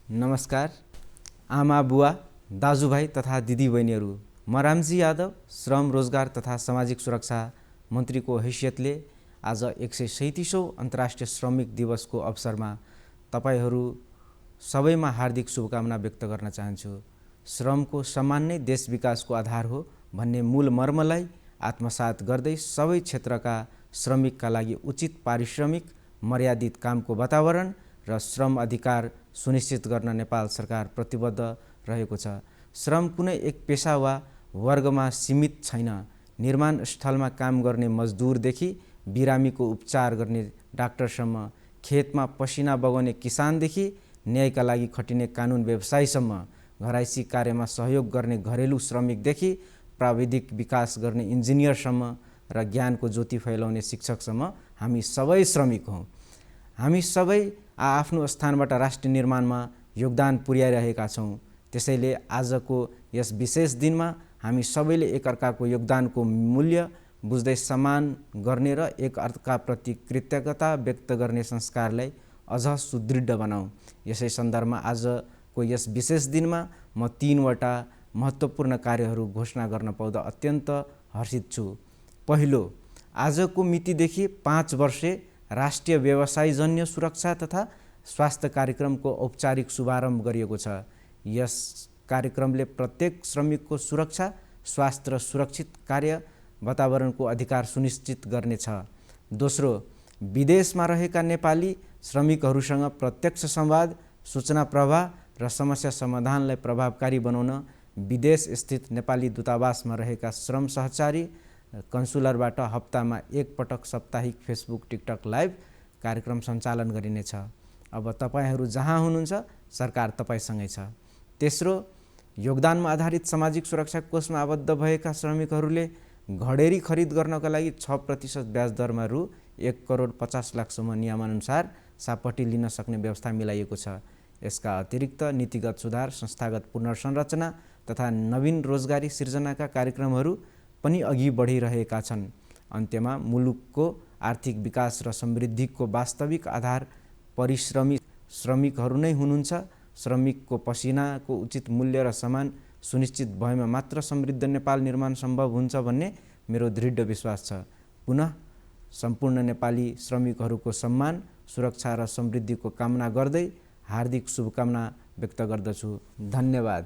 नमस्कार आमा बुवा दाजुभाइ तथा दिदीबहिनीहरू, म रामजी यादव श्रम रोजगार तथा सामाजिक सुरक्षा मन्त्रीको हैसियतले आज 137औं अन्तर्राष्ट्रिय श्रमिक दिवसको अवसरमा तपाईहरू सबैमा हार्दिक शुभकामना व्यक्त गर्न चाहन्छु। श्रमको सम्मान नै देश विकासको आधार हो भन्ने मूल मर्मलाई आत्मसात गर्दै सबै क्षेत्रका श्रमिकका लागि उचित पारिश्रमिक, मर्यादित कामको वातावरण र श्रम अधिकार सुनिश्चित गर्न नेपाल सरकार प्रतिबद्ध रहेको छ। श्रम कुनै एक पेशा वा वर्गमा सीमित छैन। निर्माण स्थलमा काम गर्ने मजदुरदेखि बिरामीको उपचार गर्ने डाक्टरसम्म, खेतमा पसिना बगाउने किसानदेखि न्यायका लागि खटिने कानुन व्यवसायीसम्म, घराइसी कार्यमा सहयोग गर्ने घरेलु श्रमिकदेखि प्राविधिक विकास गर्ने इन्जिनियरसम्म र ज्ञानको ज्योति फैलाउने शिक्षकसम्म हामी सबै श्रमिक हौँ। हामी सबै आफ्नो स्थानबाट राष्ट्र निर्माणमा योगदान पुर्याइरहेका छौँ। त्यसैले आजको यस विशेष दिनमा हामी सबैले एकअर्काको योगदानको मूल्य बुझ्दै सम्मान गर्ने र एकअर्काप्रति कृतज्ञता व्यक्त गर्ने संस्कारलाई अझ सुदृढ बनाऊ। यसै सन्दर्भमा आजको यस विशेष दिनमा म 3वटा महत्त्वपूर्ण कार्यहरू घोषणा गर्न पाउँदा अत्यन्त हर्षित छु। पहिलो, आजको मितिदेखि 5 वर्षे राष्ट्रिय व्यवसायजन्य सुरक्षा तथा स्वास्थ्य कार्यक्रमको औपचारिक शुभारम्भ गरिएको छ। यस कार्यक्रमले प्रत्येक श्रमिकको सुरक्षा, स्वास्थ्य र सुरक्षित कार्य वातावरणको अधिकार सुनिश्चित गर्नेछ। दोस्रो, विदेशमा रहेका नेपाली श्रमिकहरूसँग प्रत्यक्ष संवाद, सूचना प्रवाह र समस्या समाधानलाई प्रभावकारी बनाउन विदेश स्थित नेपाली दूतावासमा रहेका श्रम सहचारी कन्सुलरबाट हप्तामा 1 पटक साप्ताहिक फेसबुक, टिकटक लाइभ कार्यक्रम सञ्चालन गरिनेछ। अब तपाईहरू जहाँ हुनुहुन्छ सरकार तपाईसँगै छ। तेस्रो, योगदानमा आधारित सामाजिक सुरक्षा कोषमा आबद्ध भएका श्रमिकहरूले घडेरी खरिद गर्नका लागि 6% ब्याज दरमा रु 1,50,00,000सम्म नियमानुसार सापट्टि लिन सक्ने व्यवस्था मिलाइएको छ। यसका अतिरिक्त नीतिगत सुधार, संस्थागत पुनर्संरचना तथा नवीन रोजगारी सिर्जनाका कार्यक्रमहरू पनि अघि बढिरहेका छन्। अन्त्यमा मुलुकको आर्थिक विकास र समृद्धिको वास्तविक आधार परिश्रमी श्रमिकहरू नै हुनुहुन्छ। श्रमिकको पसिनाको उचित मूल्य र सम्मान सुनिश्चित भएमा मात्र समृद्ध नेपाल निर्माण सम्भव हुन्छ भन्ने मेरो दृढ विश्वास छ। पुनः सम्पूर्ण नेपाली श्रमिकहरूको सम्मान, सुरक्षा र समृद्धिको कामना गर्दै हार्दिक शुभकामना व्यक्त गर्दछु। धन्यवाद।